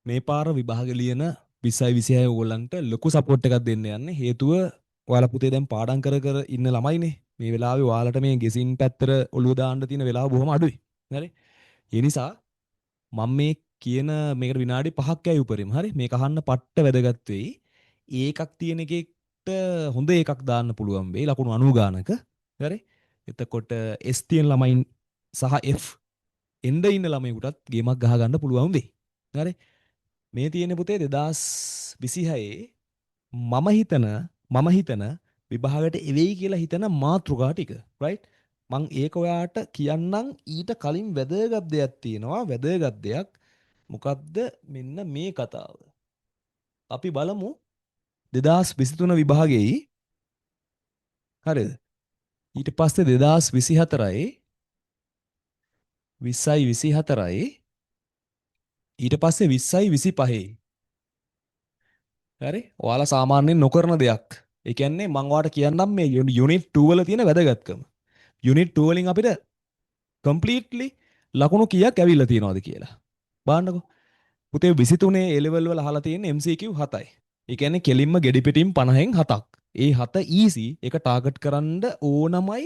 මේ පාර විභාග ලියන 20යි 26 ඕගොල්ලන්ට ලොකු සපෝට් එකක් දෙන්න යන්නේ. හේතුව ඔයාලා පුතේ දැන් පාඩම් කර කර ඉන්න ළමයිනේ. මේ වෙලාවේ ඔයාලට මේ ගෙසින් පැත්තට ඔළුව දාන්න තියෙන වෙලාව බොහොම අඩුයි. හරි? ඒ නිසා මම මේ කියන මේකට විනාඩි 5ක් ඇයි උපරිම. හරි? මේක අහන්න පට්ට වැදගත් වෙයි. ඒකක් තියෙන එකෙක්ට හොඳ එකක් දාන්න පුළුවන් වෙයි. ලකුණු 90 ගානක. හරි? එතකොට S තියෙන ළමයින් සහ F එන්න ඉන්න ළමයෙකුටත් ගේමක් ගහ ගන්න පුළුවන් වෙයි. හරි? මේ තියෙන පුතේ 2026 මම හිතන විභාගයට එවෙයි කියලා හිතන මාතෘකා ටික රයිට් මං ඒක ඔයාට කියන්නම් ඊට කලින් වැදගත් දෙයක් තියෙනවා වැදගත් දෙයක් මොකක්ද මෙන්න මේ කතාව අපි බලමු 2023 විභාගෙයි හරිද ඊට පස්සේ 2024යි 20යි 24යි ඊට පස්සේ 20යි 25යි හරි ඔයාලා සාමාන්‍යයෙන් නොකරන දෙයක්. ඒ කියන්නේ මම ඔයාලට කියන්නම් මේ යුනිට් 2 වල තියෙන වැදගත්කම. යුනිට් 2 වලින් අපිට කම්ප්ලීට්ලි ලකුණු කීයක් ඇවිල්ලා තියෙනවද කියලා. බලන්නකෝ. පුතේ 23 A level වල අහලා තියෙන MCQ 7යි. ඒ කියන්නේ කෙලින්ම ගෙඩි පිටින් 50න් 7ක්. ඒ 7 easy ඒක ටාගට් කරන්න ඕනමයි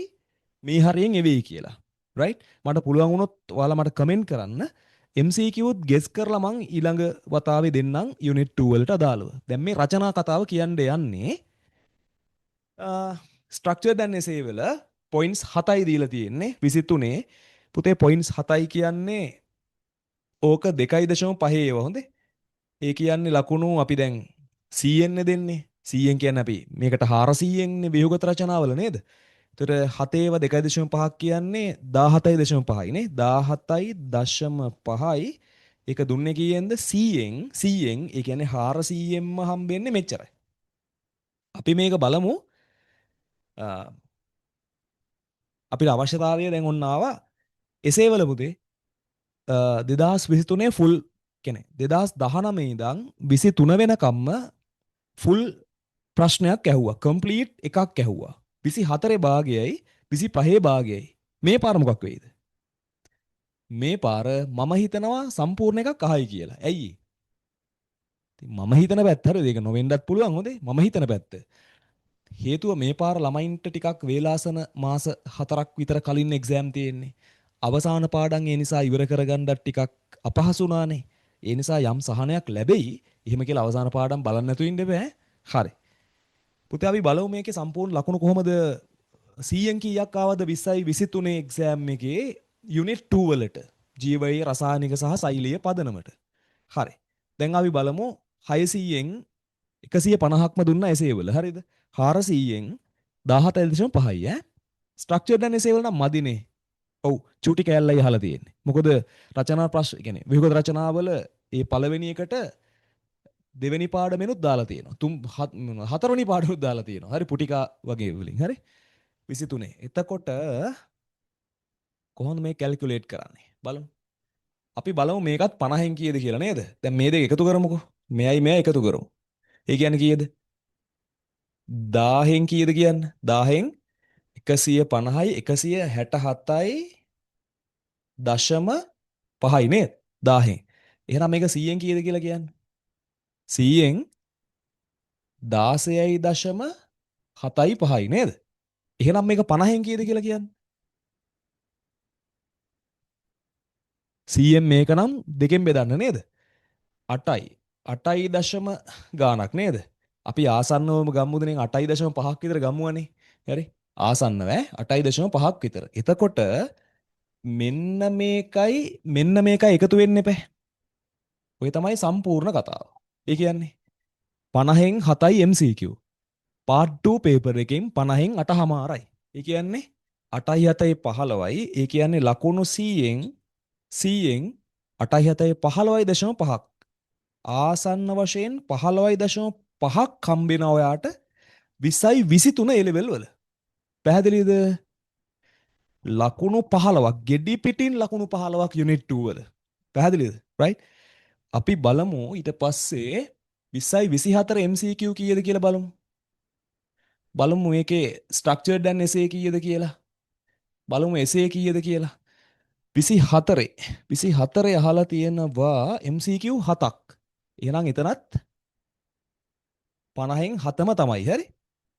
මේ හරියෙන් එවෙයි කියලා. right? මට පුළුවන් වුණොත් ඔයාලා මට කමෙන්ට් කරන්න MCQත් ගෙස් කරලා මං ඊළඟ වතාවේ දෙන්නම් යුනිට් 2 වලට අදාළව. දැන් මේ රචනා කතාව කියන්න යන්නේ ස්ට්‍රක්චර්ඩ් ඇන්ඩ් එසේ වල පොයින්ට්ස් 7යි දීලා තියෙන්නේ 23 පුතේ පොයින්ට්ස් 7යි කියන්නේ ඕක 2.5 ඒවා හොඳේ. ඒ කියන්නේ ලකුණු අපි දැන් 100න් දෙන්නේ. 100න් කියන්නේ අපි මේකට 400න් නේ ව්‍යුහගත රචනාවල නේද? ඒතර 7 ඒවා 2.5ක් කියන්නේ 17.5යි නේ 17.5යි ඒක දුන්නේ කීයෙන්ද 100න් ඒ කියන්නේ 400න්ම හම්බෙන්නේ මෙච්චරයි. අපි මේක බලමු අපිට අවශ්‍යතාවය දැන් ඔන්න ආවා එසේවල පුතේ 2023 ෆුල් කියන්නේ 2019 ඉඳන් 23 වෙනකම්ම ෆුල් ප්‍රශ්නයක් ඇහුවා කම්ප්ලීට් එකක් ඇහුවා 24 භාගයයි 25 භාගයයි මේ පාර මොකක් වෙයිද මේ පාර මම හිතනවා සම්පූර්ණ එකක් අහයි කියලා ඇයි මම හිතන පැත්ත හරිද ඒක නොවෙන්නත් පුළුවන් හොඳේ මම හිතන පැත්ත හේතුව මේ පාර ළමයින්ට ටිකක් වේලාසන මාස 4ක් විතර කලින් එක්සෑම් තියෙන්නේ. අවසාන පාඩම් ඒ නිසා ඉවර කරගන්නත් ටිකක් අපහසු වුණානේ. ඒ නිසා යම් සහනයක් ලැබෙයි. එහෙම කියලා අවසාන පාඩම් බලන්න නැතුව ඉන්න බෑ. හරි. පුතේ අපි බලමු මේකේ සම්පූර්ණ ලකුණු කොහමද 100න් කීයක් ආවද 20යි 23 එක්සෑම් එකේ යුනිට් 2 වලට. ජීවයේ රසායනික සහ සෛලීය පදනමට. හරි. දැන් අපි බලමු 600න් 150ක්ම දුන්නා එසේ වල. හරිද? 400න් 17.5යි ඈ. ස්ට්‍රක්චර්ඩ් ඇන්ඩ් එසේ වල නම් මදිනේ. ඔව් චූටි කෑල්ලයි අහලා තියෙන්නේ. මොකද රචනා ප්‍රශ්න කියන්නේ විහුගත රචනාවල ඒ පළවෙනි එකට දෙවෙනි පාඩමෙනුත් දාලා තියෙනවා. හතරවෙනි පාඩමෙනුත් දාලා තියෙනවා. හරි පුටිකා වගේ වලින්. හරි 23. එතකොට කොහොමද මේ කැල්කියුලේට් කරන්නේ? බලමු. අපි බලමු මේකත් 50න් කීයද කියලා නේද? දැන් මේ දෙක එකතු කරමුකෝ. මෙයයි මෙයයි එකතු කරමු. ඒ කියන්නේ කීයද? 1000න් කීයද කියන්න? 1000න් 150යි 167යි දශම 5යි නේද? 1000න්. එහෙනම් මේක 100න් කීයද කියලා කියන්න? 100න් 16යි දශම 7යි 5යි නේද? එහෙනම් මේක 50න් කීයද කියලා කියන්න? 100න් මේක නම් දෙකෙන් බෙදන්න නේද? 8යි 8යි දශම ගානක් නේද? අපි ආසන්නවම ගම්මුදනෙන් 8.5ක් විතර ගම්මුවනේ. හරි? ආසන්නව 8.5ක් විතර. එතකොට මෙන්න මේකයි එකතු වෙන්න එපා. ඔය තමයි සම්පූර්ණ කතාව. ඒ කියන්නේ 50න් 7යි MCQ. part 2 paper එකෙන් 50න් 8මාරයි. ඒ කියන්නේ 8යි 7යි 15යි. ඒ කියන්නේ ලකුණු 100න් 8යි 7යි 15.5ක්. ආසන්න වශයෙන් 15.5ක් හම්බෙන ඔයාට 20යි 23 A level වල. පැහැදිලිද? ලකුණු 15ක් ගෙඩි පිටින් ලකුණු 15ක් යුනිට් 2 වල. පැහැදිලිද? right? අපි බලමු ඊට පස්සේ 20යි 24 MCQ කීයද කියලා බලමු. බලමු මේකේ ස්ට්‍රක්චර්ඩ් ඇන්ඩ් එසේ කීයද කියලා. බලමු එසේ කීයද කියලා. 24 අහලා තියෙනවා MCQ 7ක්. එහෙනම් එතනත් 50න් 7ම තමයි. හරි.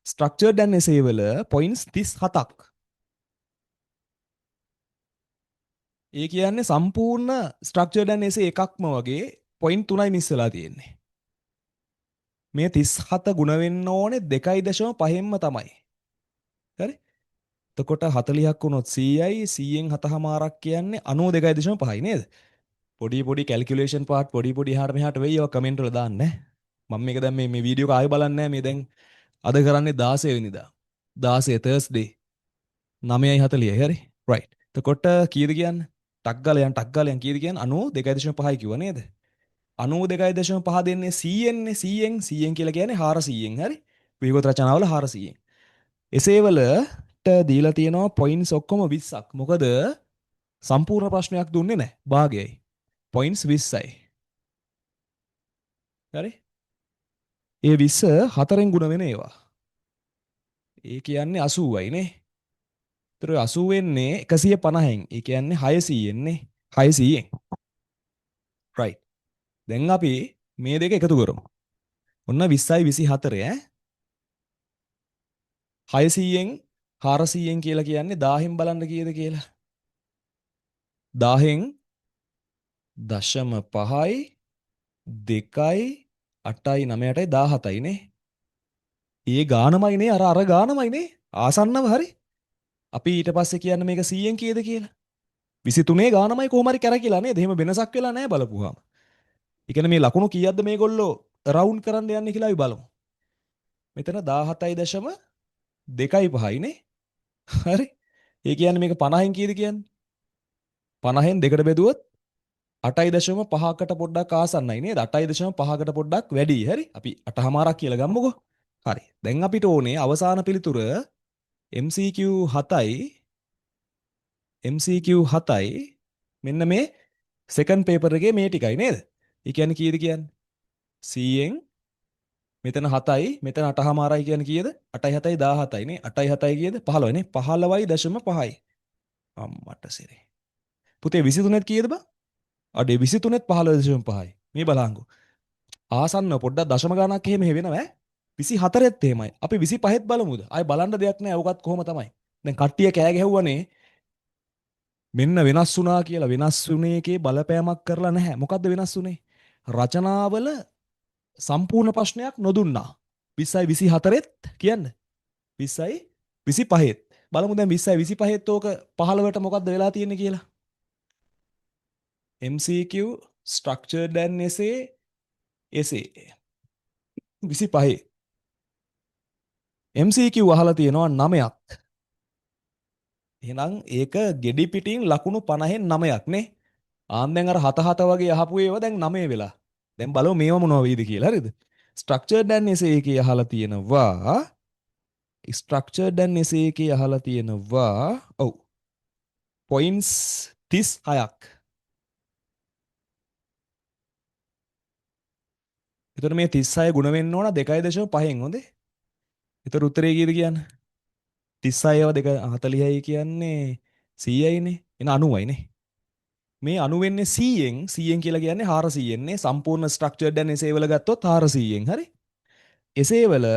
ස්ට්‍රක්චර්ඩ් ඇන් එසේ වල පොයින්ට්ස් 37ක්. ඒ කියන්නේ සම්පූර්ණ ස්ට්‍රක්චර්ඩ් ඇන් එසේ එකක්ම වගේ පොයින්ට් 3යි මිස් වෙලා තියෙන්නේ. මේ 37 ගුණ වෙන්න ඕනේ 2.5න්ම තමයි. හරි. එතකොට 40ක් වුණොත් 100යි 100න් 7මාරක් කියන්නේ 92.5යි නේද? පොඩි පොඩි කැල්කියුලේෂන් පාර්ට් පොඩි පොඩි එහාට මෙහාට වෙයි. ඒවා කමෙන්ට් වල දාන්න ඈ. මම මේක දැන් මේ වීඩියෝ එක ආයෙ බලන්නේ නැහැ. මේ දැන් අද කරන්නේ 16 වෙනිදා. 16 තර්ස්ඩේ 9:40යි හරි. රයිට්. එතකොට කීයද කියන්නේ? ටක් ගාලා යන් ටක් ගාලා යන් කීයද කියන්නේ? 92.5යි කිව්වා නේද? 92.5 දෙන්නේ 100න් නේ. 100න් කියලා කියන්නේ 400න් හරි. විගත රචනාවල 400න්. එසේ වලට දීලා තියෙනවා පොයින්ට්ස් ඔක්කොම 20ක්. මොකද සම්පූර්ණ ප්‍රශ්නයක් දුන්නේ නැහැ. භාගයයි. පොයින්ට්ස් 20යි. හරි? ඒ 20 හතරෙන් ගුණ වෙන ඒවා. ඒ කියන්නේ 80යි නේ. ඒතර 80 වෙන්නේ 150න්. ඒ කියන්නේ 600න් නේ. 600න්. රයිට්. දැන් අපි මේ දෙක එකතු කරමු. ඔන්න 20යි 24 ඈ. 600න් 400න් කියලා කියන්නේ 1000න් බලන්න කීයද කියලා. 1000න් 0.5යි 2යි 8යි 9ටයි 17යි නේ. ඒ ගානමයි නේ අර ගානමයි නේ. ආසන්නව හරි. අපි ඊට පස්සේ කියන්න මේක 100න් කීයද කියලා. 23 ගානමයි කොහොම හරි කැරකිලා නේද? එහෙම වෙනසක් වෙලා නැහැ බලපුවාම. ඒ කියන්නේ මේ ලකුණු කීයක්ද මේගොල්ලෝ රවුන්ඩ් කරන්න යන්නේ කියලා අපි බලමු. මෙතන 17.25යි නේ. හරි. ඒ කියන්නේ මේක 50න් කීයද කියන්නේ? 50න් දෙකට බෙදුවොත් 8.5කට පොඩ්ඩක් ආසන්නයි නේද? 8.5කට පොඩ්ඩක් වැඩි. හරි. අපි 8මාරක් කියලා ගමුකෝ. හරි. දැන් අපිට ඕනේ අවසාන පිළිතුර MCQ 7යි MCQ 7යි මෙන්න මේ සෙකන්ඩ් පේපර් එකේ මේ ටිකයි නේද? ඒ කියන්නේ කීයද කියන්නේ? 100න් මෙතන 7යි මෙතන 8මාරයි කියන්නේ කීයද? 8යි 7යි 17යි නේ. 8යි 7යි කීයද? 15යි නේ. 15.5යි. අම්මට සිරේ. පුතේ 23ත් කීයද බං? අඩේ 23ත් 15.5යි. මේ බලංගු. ආසන්න පොඩ්ඩක් දශම ගණනක් එහෙම වෙනවා ඈ. 24ත් එහෙමයි. අපි 25ත් බලමුද? ආයි බලන්න දෙයක් නැහැ. ඔකත් කොහොම තමයි. දැන් කට්ටිය කෑ ගැහුවනේ මෙන්න වෙනස් වුණා කියලා. වෙනස් වුණේ එකේ බලපෑමක් කරලා නැහැ. මොකද්ද වෙනස් වුණේ? රචනාවල සම්පූර්ණ ප්‍රශ්නයක් නොදුන්නා. 20යි 24ත් කියන්න. 20යි 25ත්. බලමු දැන් 20යි 25ත් ඕක 15ට මොකද්ද වෙලා තියෙන්නේ කියලා. MCQ structured and essay 25. MCQ අහලා තියෙනවා 9ක්. එහෙනම් ඒක ගෙඩි පිටින් ලකුණු 50න් 9ක් නේ. ආන් දැන් අර 7 වගේ අහපු ඒවා දැන් 9 වෙලා. දැන් බලමු මේවා මොනවා වෙයිද කියලා. හරිද? structured and essay එකේ අහලා තියෙනවා structured and essay එකේ අහලා තියෙනවා ඔව් points 36ක්. එතකොට මේ 36 ගුණ වෙන්න ඕන 2.5න් හොඳේ. එතකොට උත්තරේ කීයද කියන්නේ? 36ව 2 40යි කියන්නේ 100යිනේ. එන 90යි නේ. මේ 90 වෙන්නේ 100න් කියලා කියන්නේ 400න් නේ. සම්පූර්ණ ස්ට්‍රක්චර්ඩ් and essay වල ගත්තොත් 400න් හරි. essay වල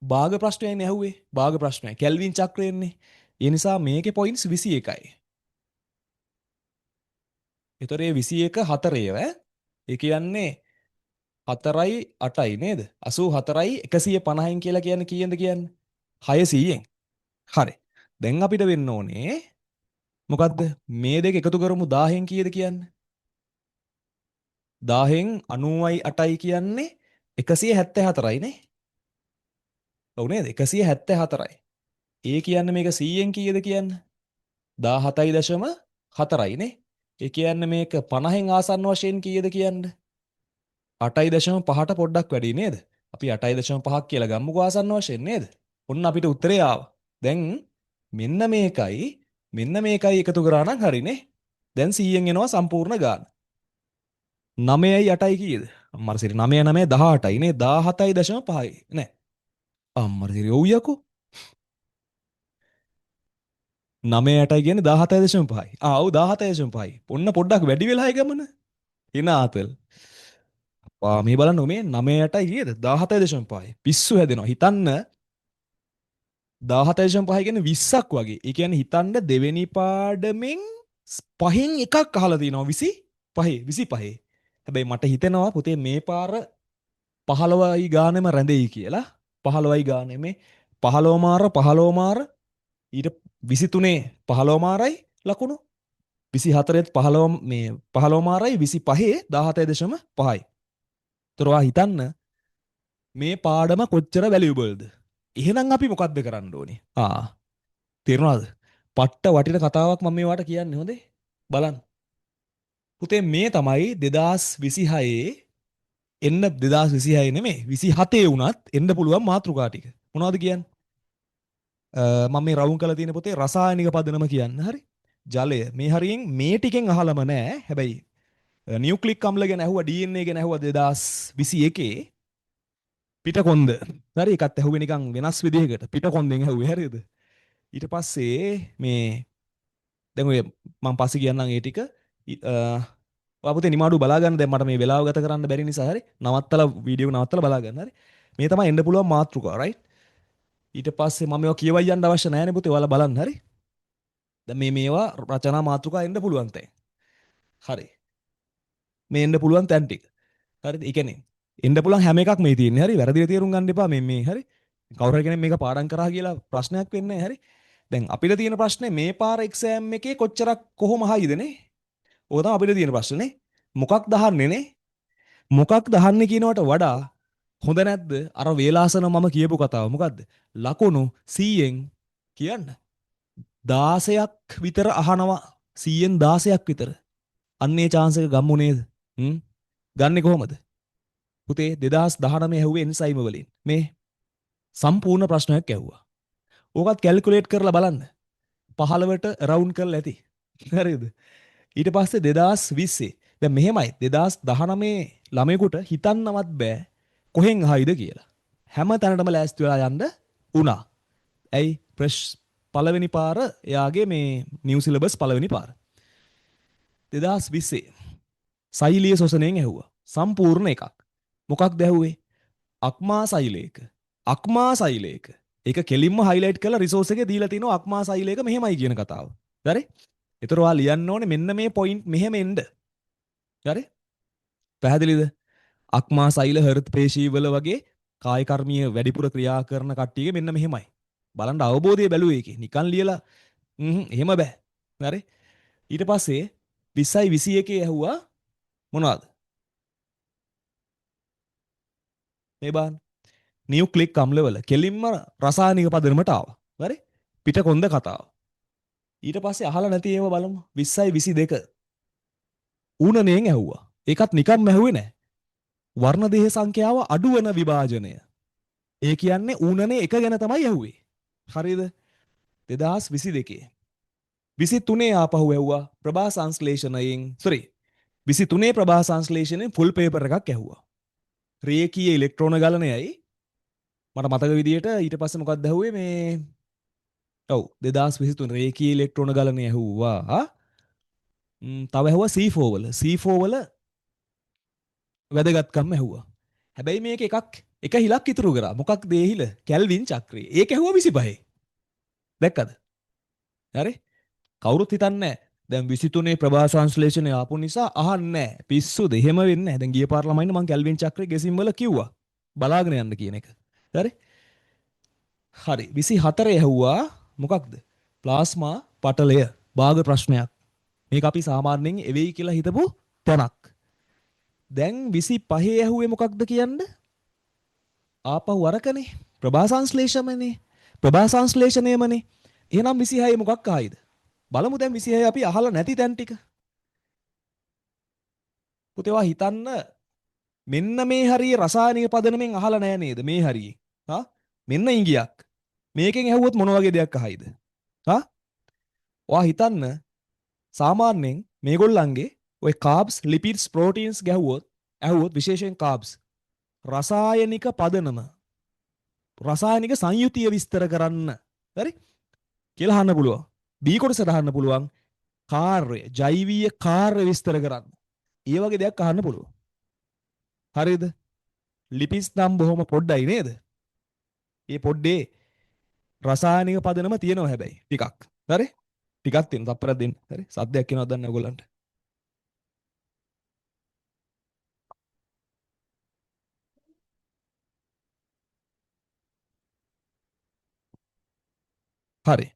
භාග ප්‍රශ්නයනේ ඇහුවේ. භාග ප්‍රශ්නය. කෙල්වින් චක්‍රයෙන්නේ. ඒ නිසා මේකේ points 21යි. ඒතර ඒ 21 හතරේ ඈ. ඒ කියන්නේ 4යි 8යි නේද? 84යි 150න් කියලා කියන්නේ කීයෙන්ද කියන්නේ? 600න්. හරි. දැන් අපිට වෙන්න ඕනේ මොකද්ද? මේ දෙක එකතු කරමු 1000න් කීයද කියන්නේ? 1000න් 90යි 8යි කියන්නේ 174යි නේ? ඔව් නේද? 174යි. ඒ කියන්නේ මේක 100න් කීයද කියන්නේ? 17.4යි නේ? ඒ කියන්නේ මේක 50න් ආසන්න වශයෙන් කීයද කියන්නේ? 8.5ට පොඩ්ඩක් වැඩි නේද? අපි 8.5ක් කියලා ගමුකෝ ආසන්න වශයෙන් නේද? ඔන්න අපිට උත්තරේ ආවා. දැන් මෙන්න මේකයි එකතු කරා නම් හරිනේ. දැන් 100න් එනවා සම්පූර්ණ ගාන. 9යි 8යි කීයද? අම්මර සිරි 9 9 18යි නේ 17.5යි නෑ. අම්මර සිරි ඔව් යකෝ. 9 8යි කියන්නේ 17.5යි. ඔව් 17.5යි. ඔන්න පොඩ්ඩක් වැඩි වෙලා ගමන. එන ආතල්. මේ බලන්න මේ 9ටයි කීයද 17.5 පිස්සු හැදෙනවා හිතන්න 17.5 කියන්නේ 20ක් වගේ. ඒ කියන්නේ හිතන්න දෙවෙනි පාඩමෙන් පහෙන් එකක් අහලා තිනවා 25 25. හැබැයි මට හිතෙනවා පුතේ මේ පාර 15යි ගානෙම රැඳෙයි කියලා. 15යි ගානේ මේ 15 මාර 15 මාර ඊට 23 15 මාරයි ලකුණු 24ත් 15 මේ 15 මාරයි 25 17.5යි. ඒතරවා හිතන්න මේ පාඩම කොච්චර වැලියබල්ද? එහෙනම් අපි මොකද්ද කරන්න ඕනේ? තේරුණාද? පට්ට වටින කතාවක් මම මේවට කියන්නේ හොඳේ. බලන්න. පුතේ මේ තමයි 2026 එන්න 2026 නෙමෙයි 27 වුණත් එන්න පුළුවන් මාතෘකා ටික. මොනවද කියන්නේ? මම මේ රවුම් කරලා තියෙන පුතේ රසායනික පදනම කියන්න. හරි. ජලය මේ හරියෙන් මේ ටිකෙන් අහලම නෑ. හැබැයි නියුක්ලික් අම්ල ගැන ඇහුවා DNA ගැන ඇහුවා 2021 පිටකොන්ද. හරි එකත් ඇහුවේ නිකන් වෙනස් විදිහකට පිටකොන්දෙන් ඇහුවේ හරියද? ඊට පස්සේ මේ දැන් ඔය මම පස්සේ කියන්නම් ඒ ටික ඔයා පුතේ නිමාඩු බලා ගන්න දැන් මට මේ වෙලාව ගත කරන්න බැරි නිසා හරි නවත්තලා වීඩියෝ නවත්තලා බලා ගන්න හරි මේ තමයි එන්න පුළුවන් මාතෘකාව රයිට් ඊට පස්සේ මම මේවා කියවයි යන්න අවශ්‍ය නැහැ නේ පුතේ ඔයාලා බලන්න හරි දැන් මේවා රචනා මාතෘකා එන්න පුළුවන් තැන් හරි මේ එන්න පුළුවන් තැන් ටික හරිද ඒ කියන්නේ එන්න පුළුවන් හැම එකක් මේ තියෙන්නේ හරි වැරදිලා තේරුම් ගන්න එපා මේ හරි කවුරු හරි කෙනෙක් මේක පාඩම් කරා කියලා ප්‍රශ්නයක් වෙන්නේ නැහැ හරි දැන් අපිට තියෙන ප්‍රශ්නේ මේ පාර එක්සෑම් එකේ කොච්චරක් කොහොම අහයිදනේ ඕක තමයි අපිට තියෙන ප්‍රශ්නේ මොකක් දහන්නේ නේ මොකක් දහන්නේ කියනවට වඩා හොඳ නැද්ද අර වේලාසන මම කියපු කතාව මොකද්ද ලකුණු 100න් කියන්න 16ක් විතර අහනවා 100න් 16ක් විතර අන්නේ chance එක ගම්මු නේද ගන්නෙ කොහමද පුතේ 2019 ඇහුවේ එන්සයිම වලින් මේ සම්පූර්ණ ප්‍රශ්නයක් ඇහුවා ඕකත් කැල්කියුලේට් කරලා බලන්න 15ට රවුන්ඩ් කරලා ඇති හරිද ඊට පස්සේ 2020 දැන් මෙහෙමයි 2019 ළමයෙකුට හිතන්නවත් බෑ කොහෙන් අහයිද කියලා හැම තැනටම ලෑස්ති වෙලා යන්න උනා ඇයි ප්‍රෙෂ් පළවෙනි පාර එයාගේ මේ නිව් සිලබස් පළවෙනි පාර 2020 සෛලීය ශෝෂණයෙන් ඇහුවා සම්පූර්ණ එකක් මොකක්ද ඇහුවේ අක්මා සෛලේක ඒක කෙලින්ම හයිලයිට් කරලා රිසෝස් එකේ දීලා තිනවා අක්මා සෛලේක මෙහෙමයි කියන කතාව හරි ඒතර ඔයා ලියන්න ඕනේ මෙන්න මේ පොයින්ට් මෙහෙම එන්න හරි පැහැදිලිද අක්මා සෛල හෘද පේශී වල වගේ කාය කර්මීය වැඩිපුර ක්‍රියා කරන කට්ටියගේ මෙන්න මෙහෙමයි බලන්න අවබෝධය බැලුවේ ඒකේ නිකන් ලියලා එහෙම බෑ හරි ඊට පස්සේ 20යි 21 ඇහුවා මොනවද මේ බලන්න නියුක්ලික් අම්ලවල කෙලින්ම රසායනික පදනමට ආවා හරි පිටකොන්ද කතාව ඊට පස්සේ අහලා නැති ඒවා බලමු 20යි 22 ඌනණයෙන් ඇහුවා ඒකත් නිකම්ම ඇහුවේ නෑ වර්ණ දේහ සංඛ්‍යාව අඩු වෙන විභාජනය ඒ කියන්නේ ඌනනේ එක ගැන තමයි ඇහුවේ හරිද 2022 23 ආපහු ඇහුවා ප්‍රභා සංශ්ලේෂණයෙන් 23 ප්‍රභා සංශ්ලේෂණයෙන් ෆුල් පේපර් එකක් ඇහුවා රේඛීය ඉලෙක්ට්‍රෝන ගලනයයි මට මතක විදියට ඊට පස්සේ මොකක්ද ඇහුවේ මේ ඔව් 2023 රේඛීය ඉලෙක්ට්‍රෝන ගලනය ඇහුවා තව ඇහුවා C4 වල වැදගත්කම් ඇහුවා හැබැයි මේක එක හිලක් ඉතුරු කරා මොකක්ද ඒ හිල කැල්වින් චක්‍රය ඒක ඇහුවා 25 දැක්කද හරි කවුරුත් හිතන්නේ දැන් 23 ප්‍රභා සංශ්ලේෂණය ආපු නිසා අහන්නේ පිස්සුද එහෙම වෙන්නේ නැහැ දැන් ගිය පාර ළමයින්ට මම කැල්වින් චක්‍රය ගෙසිම් වල කිව්වා බලාගෙන යන්න කියන එක හරි 24 ඇහුවා මොකක්ද ප්ලාස්මා පටලය භාග ප්‍රශ්නයක් මේක අපි සාමාන්‍යයෙන් එවෙයි කියලා හිතපු තැනක් දැන් 25 ඇහුවේ මොකක්ද කියන්න ආපහු අරකනේ ප්‍රභා සංශ්ලේෂණයමනේ එහෙනම් 26 මොකක් ආයිද බලමු දැන් 26 අපි අහලා නැති තැන් ටික පුතේවා හිතන්න මෙන්න මේ හරිය රසායනික පදනමෙන් අහලා නැහැ නේද මේ හරියේ මෙන්න ඉංගියක් මේකෙන් ඇහුවොත් මොන වගේ දෙයක් අහයිද ඔයා හිතන්න සාමාන්‍යයෙන් මේගොල්ලන්ගේ ඔය කාබ්ස් ලිපිඩ්ස් ප්‍රෝටීන්ස් ඇහුවොත් විශේෂයෙන් කාබ්ස් රසායනික පදනම රසායනික සංයුතිය විස්තර කරන්න හරි කියලා අහන්න පුළුවන් B කොටසට අහන්න පුළුවන් කාර්ය ජෛවීය කාර්ය විස්තර කරන්න ඒ වගේ දෙයක් අහන්න පුළුවන් හරිද? ලිපිස් නම් බොහොම පොඩ්ඩයි නේද? ඒ පොඩ්ඩේ රසායනික පදනම තියෙනවා හැබැයි ටිකක්. හරි? ටිකක් තියෙන තප්පරයක් දෙන්න. හරි? සද්දයක් එනවද දන්නේ ඔයගොල්ලන්ට? හරි.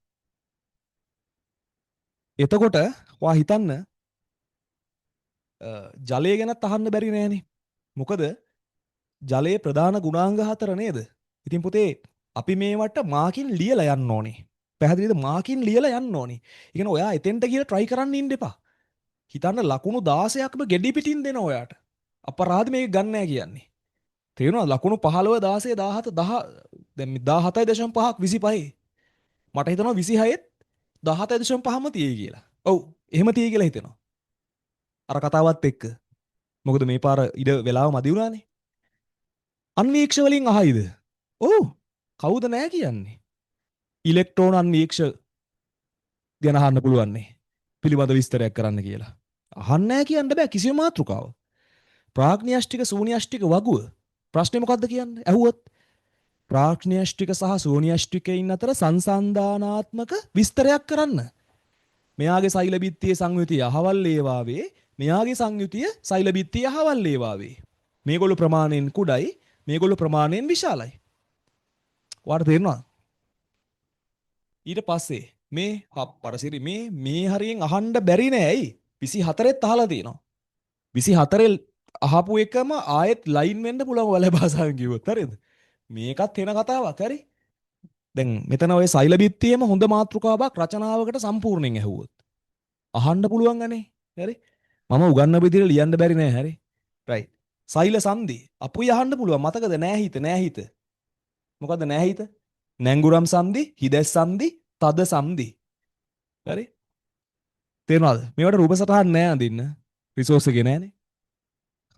එතකොට ඔයා හිතන්න ජලය ගැනත් අහන්න බැරි නෑනේ. මොකද ජලයේ ප්‍රධාන ගුණාංග 4 නේද? ඉතින් පුතේ අපි මේවට මාකින් ලියලා යන්න ඕනේ. පැහැදිලිද? මාකින් ලියලා යන්න ඕනේ. ඒ කියන්නේ ඔයා එතෙන්ට ගිහලා try කරන්න ඉන්න එපා. හිතන්න ලකුණු 16ක්ම ගෙඩි පිටින් දෙන ඔයාට. අපරාධ මේක ගන්න නෑ කියන්නේ. තේරුණාද? ලකුණු 15 16 17 10 දැන් මේ 17.5ක් 25. මට හිතෙනවා 26ත් 17.5ම තියෙයි කියලා. ඔව් එහෙම තියෙයි කියලා හිතෙනවා. අර කතාවත් එක්ක. මොකද මේ පාර ඉඩ වෙලාව මදි වුණානේ. අන්වීක්ෂ වලින් අහයිද? ඔව්. කවුද නෑ කියන්නේ? ඉලෙක්ට්‍රෝන අන්වීක්ෂ ගැන අහන්න පුළුවන් නේ. පිළිබඳ විස්තරයක් කරන්න කියලා. අහන්න නෑ කියන්න බෑ කිසිම මාතෘකාවක්. ප්‍රාග්න්‍යෂ්ටික ශූන්‍යෂ්ටික වගුව. ප්‍රශ්නේ මොකද්ද කියන්නේ? ඇහුවොත් ප්‍රාග්න්‍යෂ්ටික සහ ශූන්‍යෂ්ටිකයින් අතර සංසන්දානාත්මක විස්තරයක් කරන්න. මෙයාගේ සෛල බිත්තියේ සංයුතිය අහවල් වේවාවේ මෙයාගේ සංයුතිය සෛල බිත්තිය අහවල් වේවාවේ. මේගොල්ලෝ ප්‍රමාණයෙන් කුඩයි මේගොල්ලෝ ප්‍රමාණයෙන් විශාලයි. ඔයාලට තේරෙනවද? ඊට පස්සේ මේ පරසිරි මේ හරියෙන් අහන්න බැරි නෑ ඇයි? 24ත් අහලා තියෙනවා. 24 අහපු එකම ආයෙත් ලයින් වෙන්න පුළුවන් වල භාෂාවෙන් කිව්වොත් හරිද? මේකත් වෙන කතාවක් හරි. දැන් මෙතන ඔය සෛල බිත්තියේම හොඳ මාතෘකාවක් රචනාවකට සම්පූර්ණයෙන් ඇහුවොත් අහන්න පුළුවන් අනේ. හරි? මම උගන්නපු විදිහට ලියන්න බැරි නෑ හරි. රයිට්. සෛල සංදි අපුයි අහන්න පුළුවන් මතකද නෑහිත. මොකද්ද නෑහිත? නැංගුරම් සංදි, හිදැස් සංදි, තද සංදි. හරි? තේරෙනවද? මේවට රූප සටහන් නෑ අඳින්න. රිසෝස් එකේ නෑනේ.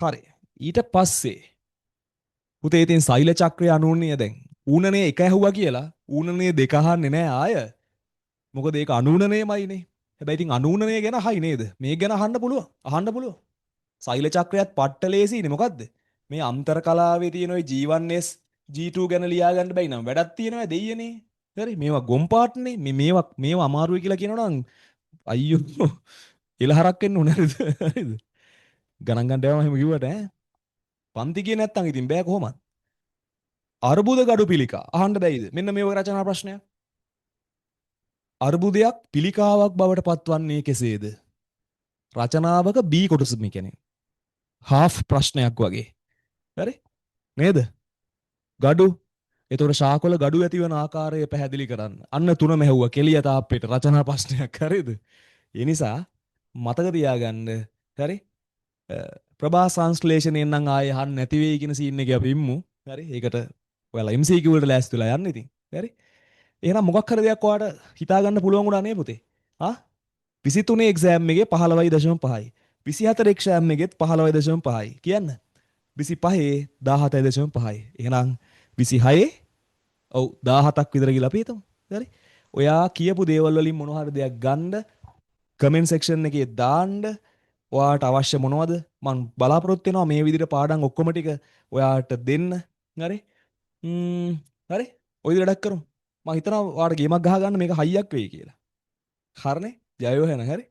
හරි. ඊට පස්සේ පුතේ ඉතින් සෛල චක්‍රය අනුන්නේ දැන් ඌනනේ එක ඇහුවා කියලා ඌනනේ දෙක අහන්නේ නෑ ආය. මොකද ඒක අනූනනයමයිනේ. හැබැයි ඉතින් අනූනනය ගැන අහයි නේද? මේක ගැන අහන්න පුළුවන්. අහන්න පුළුවන්. සෛල චක්‍රයත් පට්ට ලේසියිනේ මොකද්ද? මේ අන්තර් කලාවේ තියෙන ওই G1S G2 ගැන ලියා ගන්න බැයි නම් වැඩක් තියෙනවා දෙයියනේ. හරි මේවා ගොම් පාට්නේ. මේවා අමාරුයි කියලා කියනවනම් අයියෝ එලහරක් වෙන්න උනේ හරිද? හරිද? ගණන් ගන්න යවම එහෙම කිව්වට ඈ. පන්ති ගියේ නැත්තම් ඉතින් බෑ කොහොමද? අර්බුද ගඩු පිළිකා අහන්න බැයිද? මෙන්න මේ වගේ රචනා ප්‍රශ්නයක්. අර්බුදයක් පිළිකාවක් බවට පත්වන්නේ කෙසේද? රචනාවක B කොටස මේ කියන්නේ. හාෆ් ප්‍රශ්නයක් වගේ. හරි? නේද? ගඩු. එතකොට ශාකොල ගඩු ඇතිවන ආකාරය පැහැදිලි කරන්න. අන්න තුනම ඇහුවා කෙලිය තාප්පේට රචනා ප්‍රශ්නයක් හරිද? ඒ නිසා මතක තියාගන්න හරි? ප්‍රභා සංශ්ලේෂණයෙන් නම් ආයේ අහන්න නැති වෙයි කියන සීන් එක අපි ඉම්මු. හරි? ඒකට ඔයාලා MCQ වලට ලෑස්තිලා යන්න ඉතින්. හරි? එහෙනම් මොකක් හරි දෙයක් ඔයාලට හිතා ගන්න පුළුවන් වුණා නේ පුතේ? ආ 23 එක්සෑම් එකේ 15.5යි. 24 එක්සෑම් එකෙත් 15.5යි. කියන්න. 25 17.5යි. එහෙනම් 26 ඔව් 17ක් විතර කියලා අපි හිතමු. හරි? ඔයා කියපු දේවල් වලින් මොන හරි දෙයක් ගන්න කමෙන්ට් සෙක්ෂන් එකේ දාන්න. ඔයාට අවශ්‍ය මොනවද? මම බලාපොරොත්තු වෙනවා මේ විදිහට පාඩම් ඔක්කොම ටික ඔයාට දෙන්න. හරි? හරි? ඔය විදිහට වැඩක් කරමු. මම හිතනවා ඔයාට ගේමක් ගහ ගන්න මේක හයියක් වෙයි කියලා. හරිනේ? ජය වේවා එහෙනම් හරි?